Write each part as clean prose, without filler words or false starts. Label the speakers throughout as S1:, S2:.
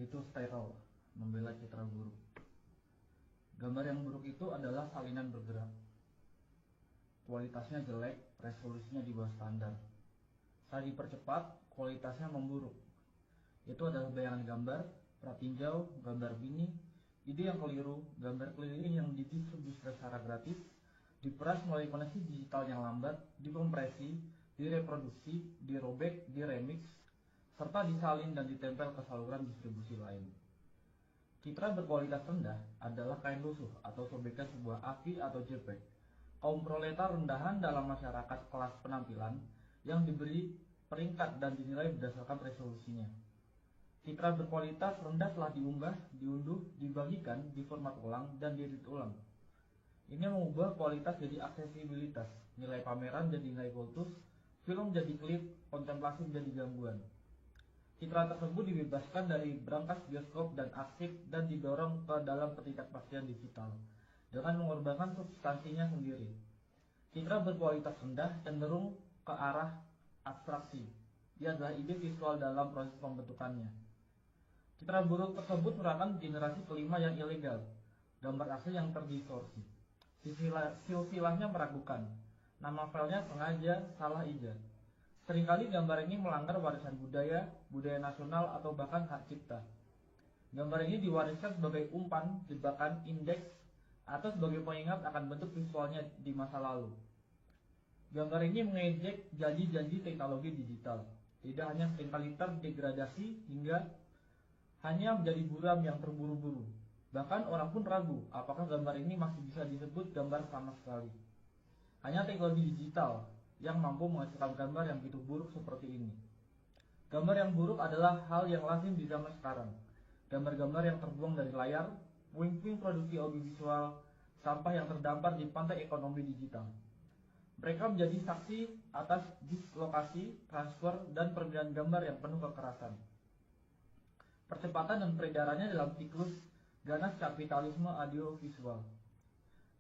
S1: yaitu steril, membela citra buruk. Gambar yang buruk itu adalah salinan bergerak. Kualitasnya jelek, resolusinya di bawah standar. Saat dipercepat, kualitasnya memburuk. Itu adalah bayangan gambar, pratinjau, gambar mini, ide yang keliru, gambar keliling yang didistribusikan secara gratis, diperas melalui koneksi digital yang lambat, dikompresi, direproduksi, dirobek, diremix, serta disalin dan ditempel ke saluran distribusi lain. Citra berkualitas rendah adalah kain lusuh atau sobekan sebuah AVI atau JPEG. Kaum proletar rendahan dalam masyarakat kelas penampilan yang diberi peringkat dan dinilai berdasarkan resolusinya. Citra berkualitas rendah telah diunggah, diunduh, dibagikan, diformat ulang, dan diedit ulang. Ini mengubah kualitas jadi aksesibilitas, nilai pameran jadi nilai kultus, film jadi klip, kontemplasi menjadi gangguan. Citra tersebut dibebaskan dari brankas bioskop dan arsip dan didorong ke dalam ketidakpastian digital dengan mengorbankan substansinya sendiri. Citra berkualitas rendah cenderung ke arah abstraksi. Dia adalah ide visual dalam proses pembentukannya. Citra buruk tersebut merupakan generasi kelima yang ilegal, gambar asli yang terdistorsi. Silsilahnya meragukan. Nama filenya sengaja salah ijaz. Seringkali gambar ini melanggar warisan budaya, budaya nasional, atau bahkan hak cipta. Gambar ini diwariskan sebagai umpan, jebakan, indeks, atau sebagai pengingat akan bentuk visualnya di masa lalu. Gambar ini mengejek janji-janji teknologi digital. Tidak hanya seringkali terdegradasi hingga hanya menjadi buram yang terburu-buru. Bahkan orang pun ragu apakah gambar ini masih bisa disebut gambar sama sekali. Hanya teknologi digital yang mampu menghasilkan gambar yang begitu buruk seperti ini. Gambar yang buruk adalah hal yang lazim di zaman sekarang. Gambar-gambar yang terbuang dari layar, puing-puing produksi audiovisual, sampah yang terdampar di pantai ekonomi digital. Mereka menjadi saksi atas dislokasi, transfer, dan permintaan gambar yang penuh kekerasan. Percepatan dan peredarannya dalam siklus ganas kapitalisme audiovisual.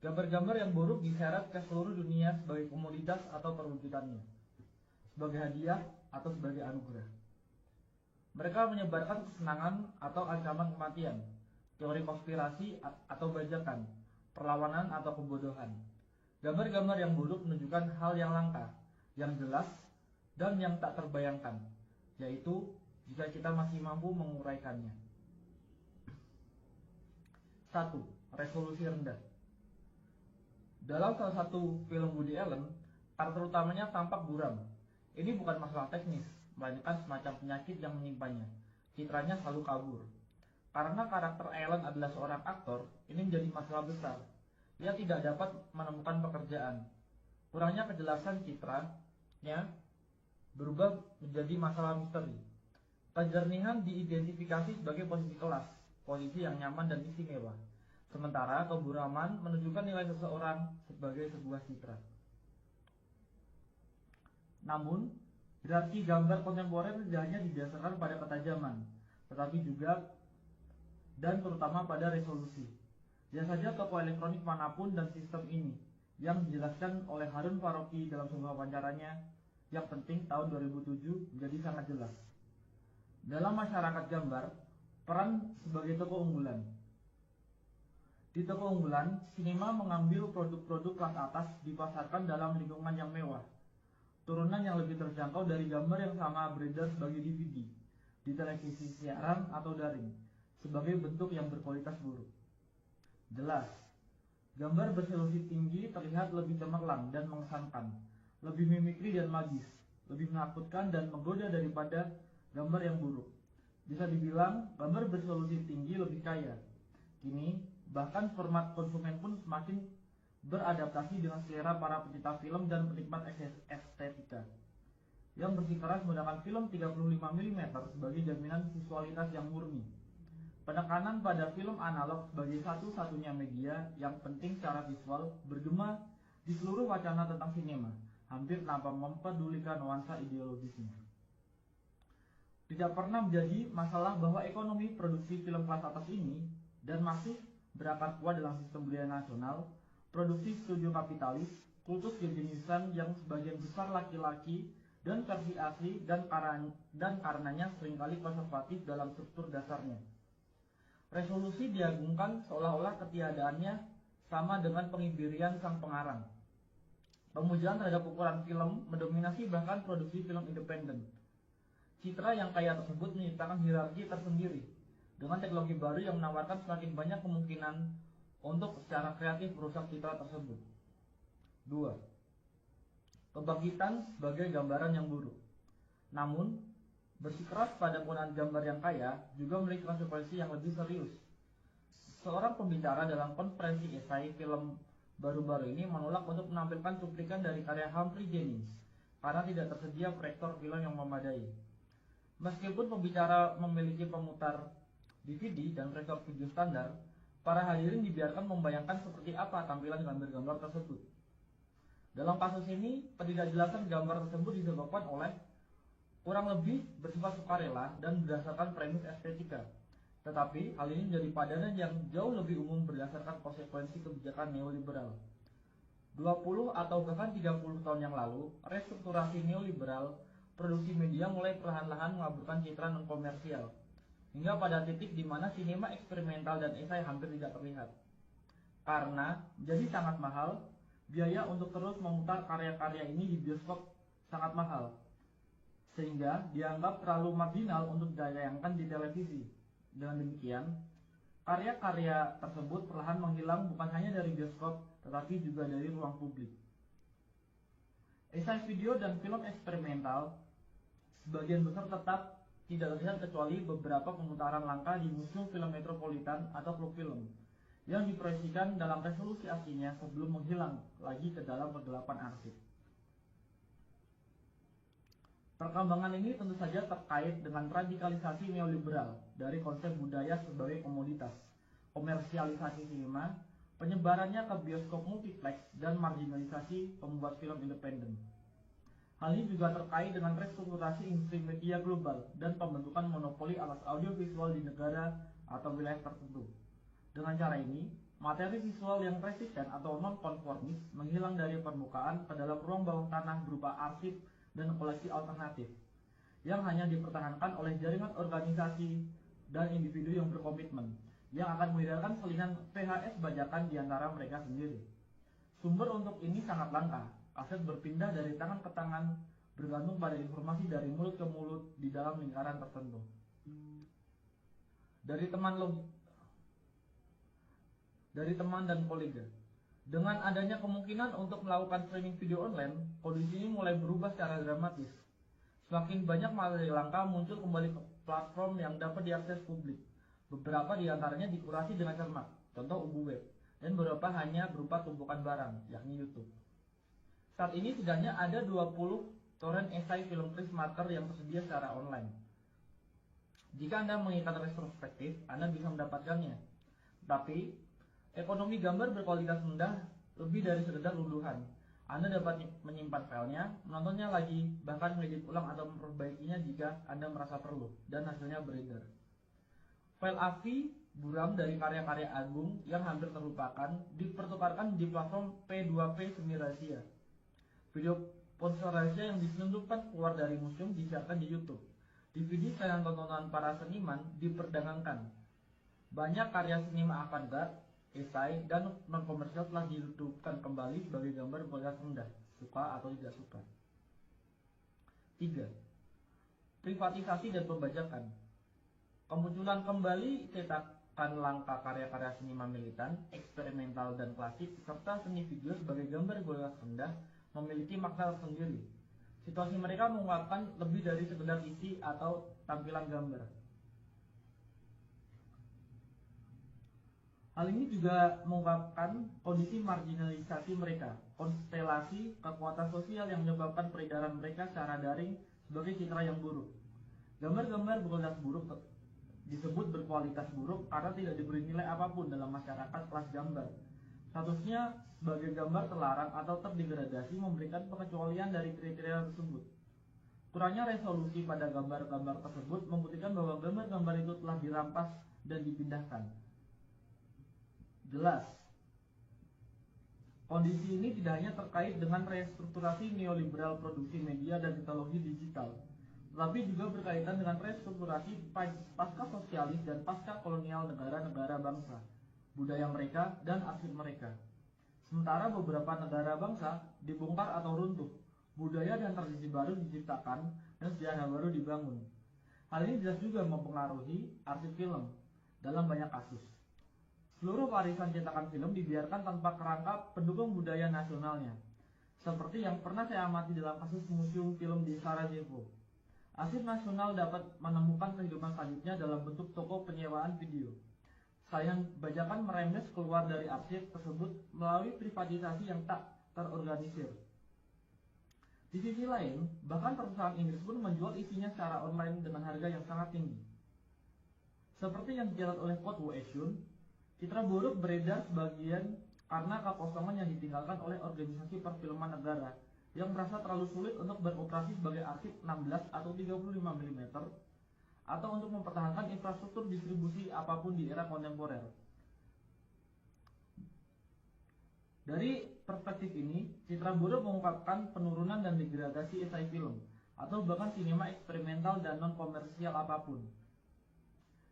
S1: Gambar-gambar yang buruk diseret ke seluruh dunia sebagai komoditas atau perwujudannya, sebagai hadiah atau sebagai anugerah. Mereka menyebarkan kesenangan atau ancaman kematian, teori konspirasi atau bajakan, perlawanan atau kebodohan. Gambar-gambar yang buruk menunjukkan hal yang langka, yang jelas, dan yang tak terbayangkan, yaitu jika kita masih mampu menguraikannya. 1. Resolusi rendah. Dalam salah satu film Woody Allen, karakter utamanya tampak buram. Ini bukan masalah teknis, melainkan semacam penyakit yang menyimpannya. Citranya selalu kabur. Karena karakter Allen adalah seorang aktor, ini menjadi masalah besar. Dia tidak dapat menemukan pekerjaan. Kurangnya kejelasan citranya berubah menjadi masalah misteri. Kejernihan diidentifikasi sebagai posisi kelas, posisi yang nyaman dan istimewa. Sementara keburaman menunjukkan nilai seseorang sebagai sebuah citra. Namun, hierarki gambar kontemporer tidak hanya didasarkan pada ketajaman, tetapi juga dan terutama pada resolusi. Lihat saja toko elektronik manapun dan sistem ini, yang dijelaskan oleh Harun Faroki dalam sebuah wawancaranya yang penting tahun 2007 menjadi sangat jelas. Dalam masyarakat gambar, peran sebagai toko unggulan. Di toko unggulan, sinema mengambil produk-produk kelas atas dipasarkan dalam lingkungan yang mewah. Turunan yang lebih terjangkau dari gambar yang sama beredar sebagai DVD, di televisi siaran atau daring, sebagai bentuk yang berkualitas buruk. Jelas, gambar beresolusi tinggi terlihat lebih cemerlang dan mengesankan, lebih mimikri dan magis, lebih menakutkan dan menggoda daripada gambar yang buruk. Bisa dibilang, gambar beresolusi tinggi lebih kaya. Kini, bahkan format konsumen pun semakin beradaptasi dengan selera para pecinta film dan penikmat estetika yang bersikeras menggunakan film 35 mm sebagai jaminan visualitas yang murni. Penekanan pada film analog sebagai satu-satunya media yang penting secara visual bergema di seluruh wacana tentang sinema, hampir tanpa mempedulikan nuansa ideologisnya. Tidak pernah menjadi masalah bahwa ekonomi produksi film kelas atas ini dan masih berakar kuat dalam sistem budaya nasional, produksi studio kapitalis, kultus kejeniusan yang sebagian besar laki-laki dan versi asli dan karenanya seringkali konservatif dalam struktur dasarnya. Resolusi diagungkan seolah-olah ketiadaannya sama dengan pengibirian sang pengarang. Pemujaan terhadap ukuran film mendominasi bahkan produksi film independen. Citra yang kaya tersebut menciptakan hierarki tersendiri dengan teknologi baru yang menawarkan semakin banyak kemungkinan untuk secara kreatif merusak citra tersebut. 2. Kebangkitan sebagai gambaran yang buruk. Namun, bersikeras pada penggunaan gambar yang kaya juga memiliki konsekuensi yang lebih serius. Seorang pembicara dalam konferensi esai film baru-baru ini menolak untuk menampilkan cuplikan dari karya Humphrey Jennings karena tidak tersedia proyektor film yang memadai. Meskipun pembicara memiliki pemutar DVD dan proyektor video standar, para hadirin dibiarkan membayangkan seperti apa tampilan gambar-gambar tersebut. Dalam kasus ini, ketidakjelasan gambar tersebut disebabkan oleh kurang lebih bersifat sukarela dan berdasarkan premis estetika. Tetapi hal ini menjadi padanan yang jauh lebih umum berdasarkan konsekuensi kebijakan neoliberal. 20 atau bahkan 30 tahun yang lalu, restrukturasi neoliberal produksi media mulai perlahan-lahan mengaburkan citra non-komersial, hingga pada titik di mana sinema eksperimental dan esai hampir tidak terlihat. Karena jadi sangat mahal, biaya untuk terus memutar karya-karya ini di bioskop sangat mahal, sehingga dianggap terlalu marginal untuk ditayangkan di televisi. Dengan demikian, karya-karya tersebut perlahan menghilang bukan hanya dari bioskop, tetapi juga dari ruang publik. Esai video dan film eksperimental sebagian besar tetap tidak terlihat kecuali beberapa pemutaran langka di museum film metropolitan atau klub film yang diproyeksikan dalam resolusi aslinya sebelum menghilang lagi ke dalam kegelapan arsip. Perkembangan ini tentu saja terkait dengan radikalisasi neoliberal dari konsep budaya sebagai komoditas, komersialisasi sinema, penyebarannya ke bioskop multiplex, dan marginalisasi pembuat film independen. Hal ini juga terkait dengan restrukturasi industri media global dan pembentukan monopoli atas audiovisual di negara atau wilayah tertentu. Dengan cara ini, materi visual yang resisten atau non-konformis menghilang dari permukaan ke dalam ruang bawah tanah berupa arsip dan koleksi alternatif yang hanya dipertahankan oleh jaringan organisasi dan individu yang berkomitmen yang akan mengedarkan salinan VHS bajakan di antara mereka sendiri. Sumber untuk ini sangat langka. Aset berpindah dari tangan ke tangan bergantung pada informasi dari mulut ke mulut di dalam lingkaran tertentu. Dari teman dan kolega. Dengan adanya kemungkinan untuk melakukan streaming video online, kondisi ini mulai berubah secara dramatis. Semakin banyak materi langka muncul kembali ke platform yang dapat diakses publik. Beberapa di antaranya dikurasi dengan cermat, contoh UBU web, dan beberapa hanya berupa tumpukan barang, yakni YouTube. Saat ini setidaknya ada 20 torrent esai film Chris Marker yang tersedia secara online. Jika Anda menginginkan retrospektif, Anda bisa mendapatkannya. Tapi ekonomi gambar berkualitas rendah lebih dari sekedar unduhan. Anda dapat menyimpan filenya, menontonnya lagi, bahkan mengedit ulang atau memperbaikinya jika Anda merasa perlu, dan hasilnya beredar. File AVI buram dari karya-karya agung yang hampir terlupakan dipertukarkan di platform P2P semi rahasia. Video ponsel rahasia yang diselundupkan keluar dari museum disiarkan di YouTube. DVD saingan tontonan para seniman diperdagangkan. Banyak karya sinema avant-garde, esai, dan non-komersial telah dihidupkan kembali sebagai gambar berkualitas rendah, suka atau tidak suka. 3. Privatisasi dan pembajakan. Kemunculan kembali cetakan langka karya-karya seniman militan, eksperimental, dan klasik, serta seni video sebagai gambar berkualitas rendah memiliki makna tersendiri. Situasi mereka mengungkapkan lebih dari sekedar isi atau tampilan gambar. Hal ini juga mengungkapkan kondisi marginalisasi mereka, konstelasi kekuatan sosial yang menyebabkan peredaran mereka secara daring sebagai citra yang buruk. Gambar-gambar berkualitas buruk disebut berkualitas buruk karena tidak diberi nilai apapun dalam masyarakat kelas gambar. Statusnya sebagai gambar terlarang atau terdegradasi memberikan pengecualian dari kriteria tersebut. Kurangnya resolusi pada gambar-gambar tersebut membuktikan bahwa gambar-gambar itu telah dirampas dan dipindahkan. Jelas, kondisi ini tidak hanya terkait dengan restrukturasi neoliberal produksi media dan teknologi digital, tetapi juga berkaitan dengan restrukturasi pasca sosialis dan pasca kolonial negara-negara bangsa, budaya mereka, dan arsip mereka. Sementara beberapa negara bangsa dibongkar atau runtuh, budaya dan tradisi baru diciptakan, dan sejarah baru dibangun. Hal ini jelas juga mempengaruhi arsip film dalam banyak kasus. Seluruh warisan cetakan film dibiarkan tanpa kerangka pendukung budaya nasionalnya, seperti yang pernah saya amati dalam kasus museum film di Sarajevo. Arsip nasional dapat menemukan kehidupan selanjutnya dalam bentuk toko penyewaan video. Sayang, bajakan meremes keluar dari arsip tersebut melalui privatisasi yang tak terorganisir. Di sisi lain, bahkan perusahaan Inggris pun menjual isinya secara online dengan harga yang sangat tinggi. Seperti yang dicatat oleh Code Washun, citra buruk beredar sebagian karena kekosongan yang ditinggalkan oleh organisasi perfilman negara yang merasa terlalu sulit untuk beroperasi sebagai arsip 16 atau 35 mm atau untuk mempertahankan infrastruktur distribusi apapun di era kontemporer. Dari perspektif ini, citra buruk mengungkapkan penurunan dan degradasi esai film atau bahkan sinema eksperimental dan non-komersial apapun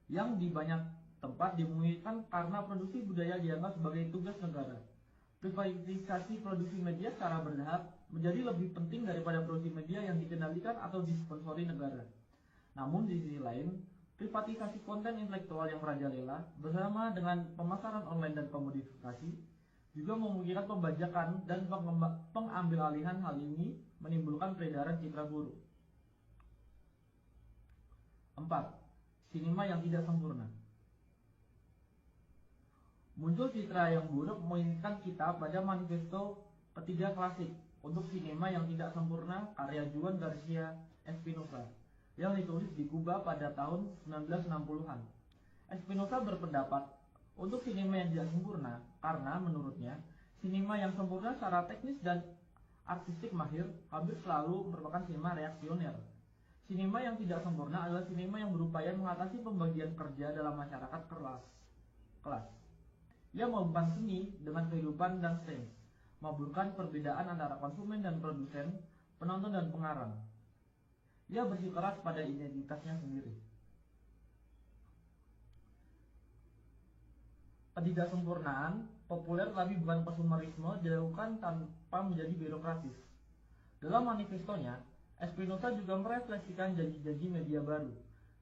S1: yang di banyak tempat dimungkinkan karena produksi budaya dianggap sebagai tugas negara. Privatisasi produksi media secara bertahap menjadi lebih penting daripada produksi media yang dikendalikan atau disponsori negara. Namun di sisi lain, privatisasi konten intelektual yang merajalela bersama dengan pemasaran online dan komodifikasi juga memungkinkan pembajakan dan pengambil alihan. Hal ini menimbulkan peredaran citra buruk. 4. Sinema yang tidak sempurna. Muncul citra yang buruk mengingatkan kita pada manifesto ketiga klasik untuk sinema yang tidak sempurna karya Juan Garcia Espinosa yang ditulis di Kuba pada tahun 1960-an. Espinosa berpendapat untuk sinema yang tidak sempurna karena menurutnya sinema yang sempurna secara teknis dan artistik mahir hampir selalu merupakan sinema reaksioner. Sinema yang tidak sempurna adalah sinema yang berupaya mengatasi pembagian kerja dalam masyarakat kelas. Ia menghubungkan seni dengan kehidupan dan sains, mengaburkan perbedaan antara konsumen dan produsen, penonton dan pengarang. Ia bersikeras pada identitasnya sendiri. Ketidaksempurnaan populer tapi bukan konsumerisme dilakukan tanpa menjadi birokratis. Dalam manifestonya, Espinosa juga merefleksikan janji-janji media baru.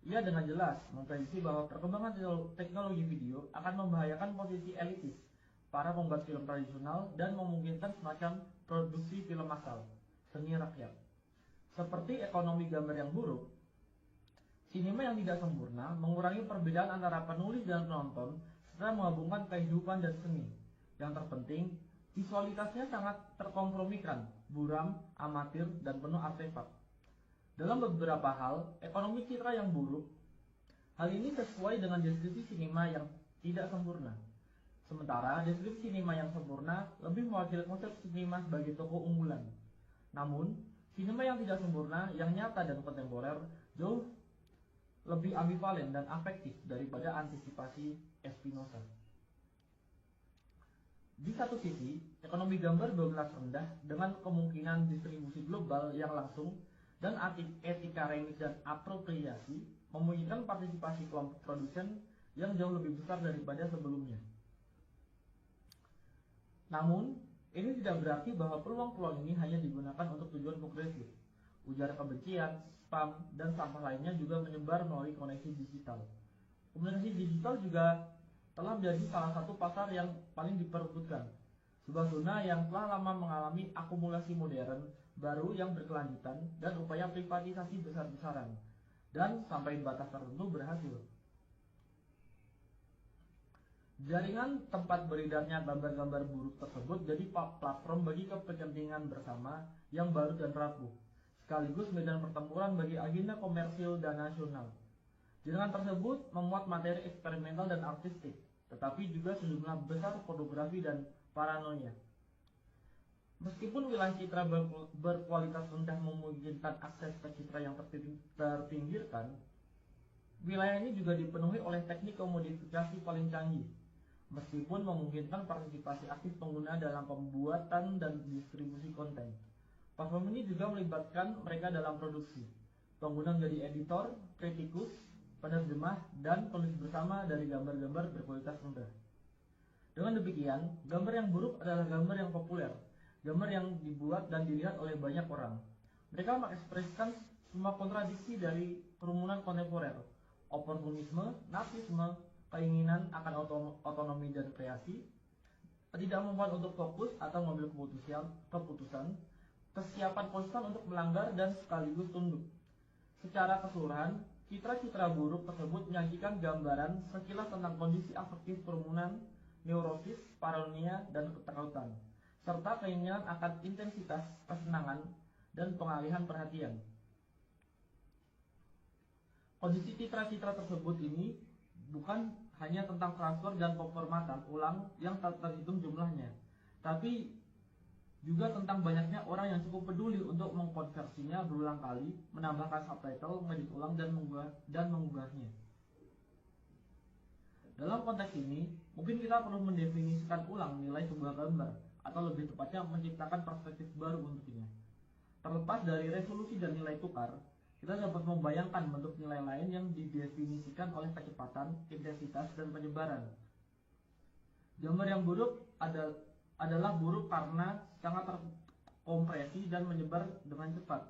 S1: Ia dengan jelas memprediksi bahwa perkembangan teknologi video akan membahayakan posisi elitis para pembuat film tradisional dan memungkinkan semacam produksi film massal, seni rakyat. Seperti ekonomi gambar yang buruk, sinema yang tidak sempurna mengurangi perbedaan antara penulis dan penonton serta menggabungkan kehidupan dan seni. Yang terpenting, visualitasnya sangat terkompromikan, buram, amatir, dan penuh artefak. Dalam beberapa hal, ekonomi citra yang buruk, hal ini sesuai dengan deskripsi sinema yang tidak sempurna. Sementara deskripsi sinema yang sempurna lebih mewakili konsep sinema sebagai tokoh unggulan. Namun, sinema yang tidak sempurna, yang nyata dan kontemporer, jauh lebih ambivalen dan afektif daripada antisipasi Espinosa. Di satu sisi, ekonomi gambar berkelas rendah dengan kemungkinan distribusi global yang langsung dan etika remix dan apropriasi memungkinkan partisipasi kelompok produsen yang jauh lebih besar daripada sebelumnya. Namun, ini tidak berarti bahwa peluang-peluang ini hanya digunakan untuk tujuan progresif. Ujar kebencian, spam, dan sampah lainnya juga menyebar melalui koneksi digital. Komunikasi digital juga telah menjadi salah satu pasar yang paling diperebutkan. Sebuah zona yang telah lama mengalami akumulasi modern baru yang berkelanjutan dan upaya privatisasi besar-besaran, dan sampai batas tertentu berhasil. Jaringan tempat beredarnya gambar-gambar buruk tersebut jadi platform bagi kepentingan bersama yang baru dan rapuh, sekaligus medan pertempuran bagi agenda komersil dan nasional. Jaringan tersebut memuat materi eksperimental dan artistik, tetapi juga sejumlah besar pornografi dan paranoia. Meskipun wilayah citra berkualitas rendah memungkinkan akses ke citra yang terpinggirkan, wilayah ini juga dipenuhi oleh teknik komodifikasi paling canggih, meskipun memungkinkan partisipasi aktif pengguna dalam pembuatan dan distribusi konten. Platform ini juga melibatkan mereka dalam produksi. pengguna menjadi editor, kritikus, penerjemah, dan penulis bersama dari gambar-gambar berkualitas rendah. Dengan demikian, gambar yang buruk adalah gambar yang populer, gambar yang dibuat dan dilihat oleh banyak orang. Mereka mengekspresikan semua kontradiksi dari kerumunan kontemporer, oportunisme, narsisme, keinginan akan otonomi dan kreasi, ketidakmampuan untuk fokus atau mengambil keputusan, kesiapan konstan untuk melanggar dan sekaligus tunduk. Secara keseluruhan, citra-citra buruk tersebut menyajikan gambaran sekilas tentang kondisi afektif kerumunan, neurosis, paranoia, dan ketakutan, serta keinginan akan intensitas kesenangan dan pengalihan perhatian. Kondisi citra-citra tersebut ini bukan hanya tentang transfer dan pemformatan ulang yang tak terhitung jumlahnya, tapi juga tentang banyaknya orang yang cukup peduli untuk mengkonversinya berulang kali, menambahkan subtitle, mengedit ulang, dan mengunggahnya. Dalam konteks ini, mungkin kita perlu mendefinisikan ulang nilai sebuah gambar, atau lebih tepatnya menciptakan perspektif baru untuknya. Terlepas dari resolusi dan nilai tukar, kita dapat membayangkan bentuk nilai lain yang didefinisikan oleh kecepatan, intensitas, dan penyebaran. Gambar yang buruk adalah buruk karena sangat terkompresi dan menyebar dengan cepat.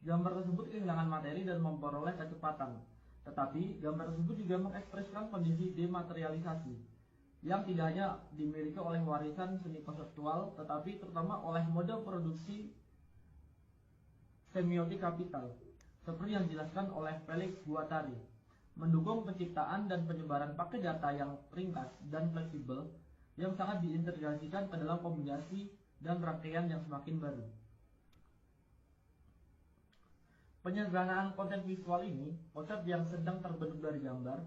S1: Gambar tersebut kehilangan materi dan memperoleh kecepatan. Tetapi, gambar tersebut juga mengekspresikan kondisi dematerialisasi yang tidak hanya dimiliki oleh warisan seni konseptual, tetapi terutama oleh mode produksi semiotik kapital, seperti yang dijelaskan oleh Felix Guattari, mendukung penciptaan dan penyebaran paket data yang ringkas dan fleksibel yang sangat diintegrasikan ke dalam kombinasi dan rangkaian yang semakin baru. Penyederhanaan konten visual ini, konsep yang sedang terbentuk dari gambar,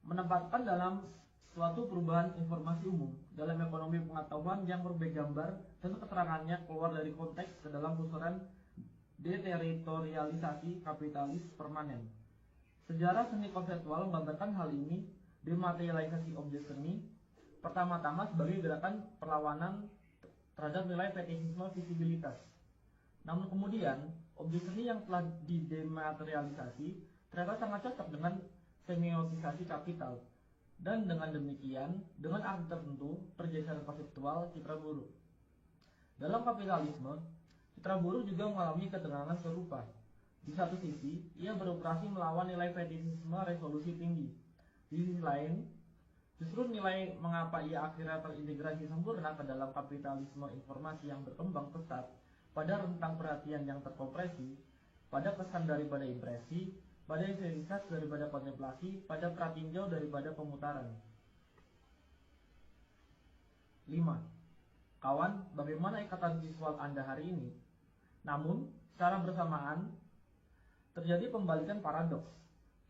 S1: menempatkan dalam suatu perubahan informasi umum dalam ekonomi pengetahuan yang berbagai gambar dan keterangannya keluar dari konteks ke dalam pusaran deteritorialisasi kapitalis permanen. Sejarah seni konseptual menggambarkan hal ini dematerialisasi objek seni pertama-tama sebagai gerakan perlawanan terhadap nilai fetishisme visibilitas. Namun kemudian, objek seni yang telah didematerialisasi ternyata sangat cocok dengan semiotisasi kapital. Dan dengan demikian, dengan arti tertentu, pergeseran konseptual citra buruk. Dalam kapitalisme, citra buruk juga mengalami ketegangan serupa. Di satu sisi, ia beroperasi melawan nilai fetishisme resolusi tinggi. Di sisi lain, justru nilai mengapa ia akhirnya terintegrasi sempurna ke dalam kapitalisme informasi yang berkembang pesat pada rentang perhatian yang terkompresi, pada kesan daripada impresi, pada intensitas daripada kontemplasi, pada pratinjau daripada pemutaran. 5. Kawan, bagaimana ikatan visual Anda hari ini? Namun, secara bersamaan, terjadi pembalikan paradoks.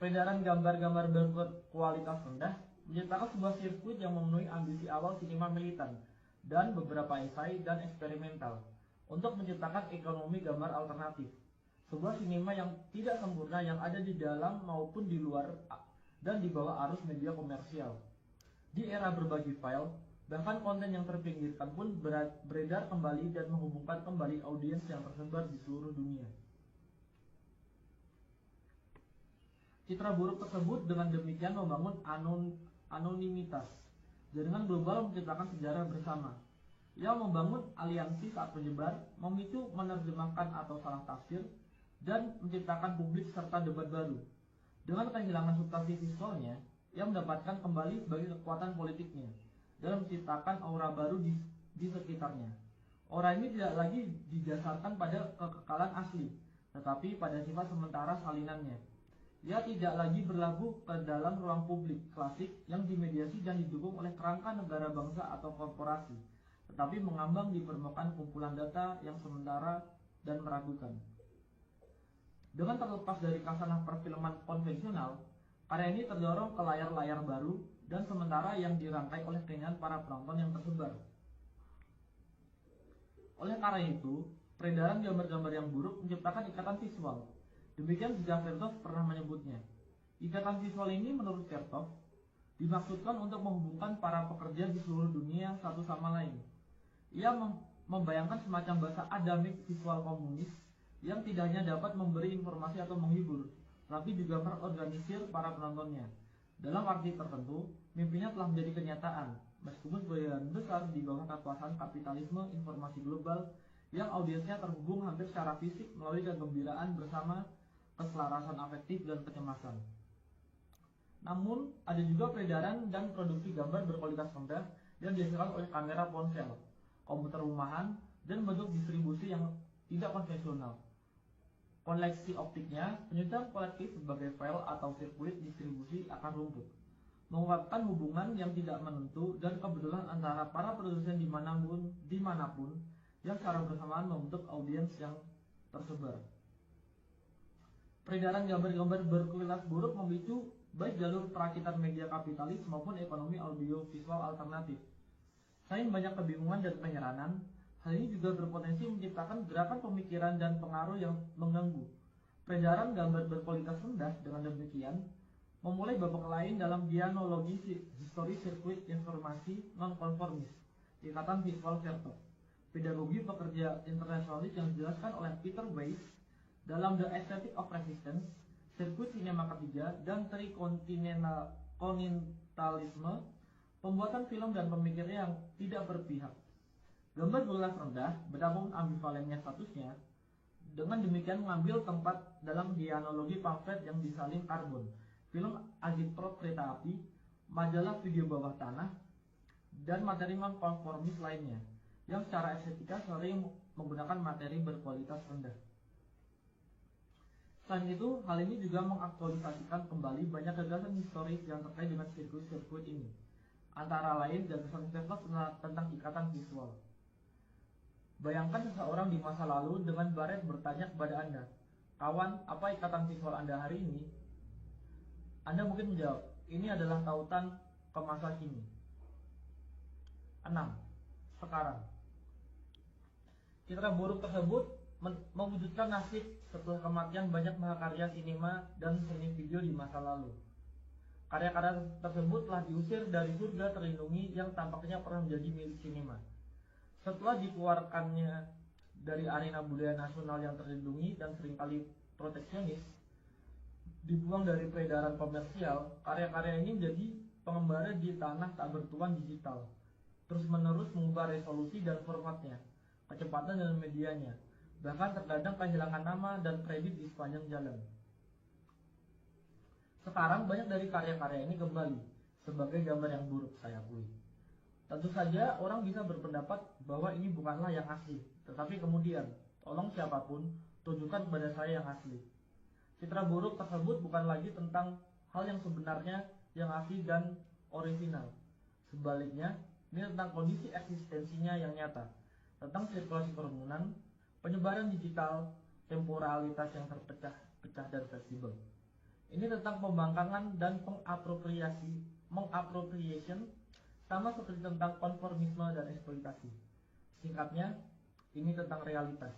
S1: Peredaran gambar-gambar berkualitas rendah menciptakan sebuah sirkuit yang memenuhi ambisi awal sinema militan dan beberapa esai dan eksperimental untuk menciptakan ekonomi gambar alternatif, sebuah sinema yang tidak sempurna yang ada di dalam maupun di luar dan di bawah arus media komersial. Di era berbagi file, bahkan konten yang terpinggirkan pun beredar kembali dan menghubungkan kembali audiens yang tersebar di seluruh dunia. Citra buruk tersebut dengan demikian membangun anonimitas. Jaringan global menciptakan sejarah bersama. Ia membangun aliansi saat menyebar, memicu menerjemahkan atau salah tafsir, dan menciptakan publik serta debat baru. Dengan kehilangan substansi visualnya, ia mendapatkan kembali sebagai kekuatan politiknya dalam menciptakan aura baru di sekitarnya. Aura ini tidak lagi didasarkan pada kekekalan asli, tetapi pada sifat sementara salinannya. Ia tidak lagi berlabuh ke dalam ruang publik klasik yang dimediasi dan didukung oleh kerangka negara bangsa atau korporasi, tetapi mengambang di permukaan kumpulan data yang sementara dan meragukan. Dengan terlepas dari kasanah perfilman konvensional, karya ini terdorong ke layar-layar baru dan sementara yang dirangkai oleh keinginan para penonton yang tersebar. Oleh karena itu, peredaran gambar-gambar yang buruk menciptakan ikatan visual. Demikian juga Vertov pernah menyebutnya. Ikatan visual ini menurut Vertov dimaksudkan untuk menghubungkan para pekerja di seluruh dunia satu sama lain. Ia membayangkan semacam bahasa adamik visual komunis yang tidak hanya dapat memberi informasi atau menghibur, tapi juga terorganisir para penontonnya. Dalam arti tertentu, mimpinya telah menjadi kenyataan, meskipun sebagian besar di bawah kekuasaan kapitalisme informasi global yang audiensnya terhubung hampir secara fisik melalui kegembiraan bersama keselarasan afektif dan kecemasan. Namun, ada juga peredaran dan produksi gambar berkualitas rendah yang dihasilkan oleh kamera ponsel, komputer rumahan, dan bentuk distribusi yang tidak konvensional. Koleksi optiknya, penyusunan kolektif sebagai file atau sirkuit distribusi akan rumput, mengungkapkan hubungan yang tidak menentu dan kebetulan antara para produsen dimanapun yang secara bersamaan membentuk audiens yang tersebar. Peredaran gambar-gambar berkualitas buruk memicu baik jalur perakitan media kapitalis maupun ekonomi audiovisual alternatif. Selain banyak kebingungan dan penyeranan, hal ini juga berpotensi menciptakan gerakan pemikiran dan pengaruh yang mengganggu. Peredaran gambar berkualitas rendah dengan demikian memulai babak lain dalam dianologi histori sirkuit informasi non-konformis, Ikatan Visual Verto, pedagogi pekerja internasionalis yang dijelaskan oleh Peter Weiss dalam The Aesthetic of Resistance, sirkuit sinema ketiga, dan trikontinentalisme, pembuatan film dan pemikirnya yang tidak berpihak. Gambar berkualitas rendah, betapapun ambivalennya statusnya, dengan demikian mengambil tempat dalam dianologi pamflet yang disalin karbon, film agitprop kereta api, majalah video bawah tanah, dan materi non-konformis lainnya, yang secara estetika sering menggunakan materi berkualitas rendah. Selain itu, hal ini juga mengaktualisasikan kembali banyak gagasan historis yang terkait dengan sirkuit-sirkuit ini, antara lain gagasan Vespa tentang ikatan visual. Bayangkan seseorang di masa lalu dengan baret bertanya kepada Anda, "Kawan, apa ikatan visual Anda hari ini?" Anda mungkin menjawab, "Ini adalah tautan ke masa kini." 6. Sekarang, citra buruk tersebut mewujudkan nasib setelah kematian banyak mahakarya sinema dan seni video di masa lalu. Karya-karya tersebut telah diusir dari surga terlindungi yang tampaknya pernah menjadi milik sinema. Setelah dikeluarkannya dari arena budaya nasional yang terlindungi dan seringkali proteksionis, dibuang dari peredaran komersial, karya-karya ini menjadi pengembara di tanah tak bertuan digital, terus-menerus mengubah resolusi dan formatnya, kecepatan dan medianya, bahkan terkadang kehilangan nama dan kredit di sepanjang jalan. Sekarang banyak dari karya-karya ini kembali sebagai gambar yang buruk, saya akui. Tentu saja orang bisa berpendapat bahwa ini bukanlah yang asli, tetapi kemudian, tolong siapapun, tunjukkan kepada saya yang asli. Citra buruk tersebut bukan lagi tentang hal yang sebenarnya yang asli dan orisinal. Sebaliknya, ini tentang kondisi eksistensinya yang nyata, tentang sirkulasi kerumunan, penyebaran digital, temporalitas yang terpecah-pecah dan fleksibel. Ini tentang pembangkangan dan mengappropriation, sama seperti tentang konformisme dan eksploitasi. Singkatnya, ini tentang realitas.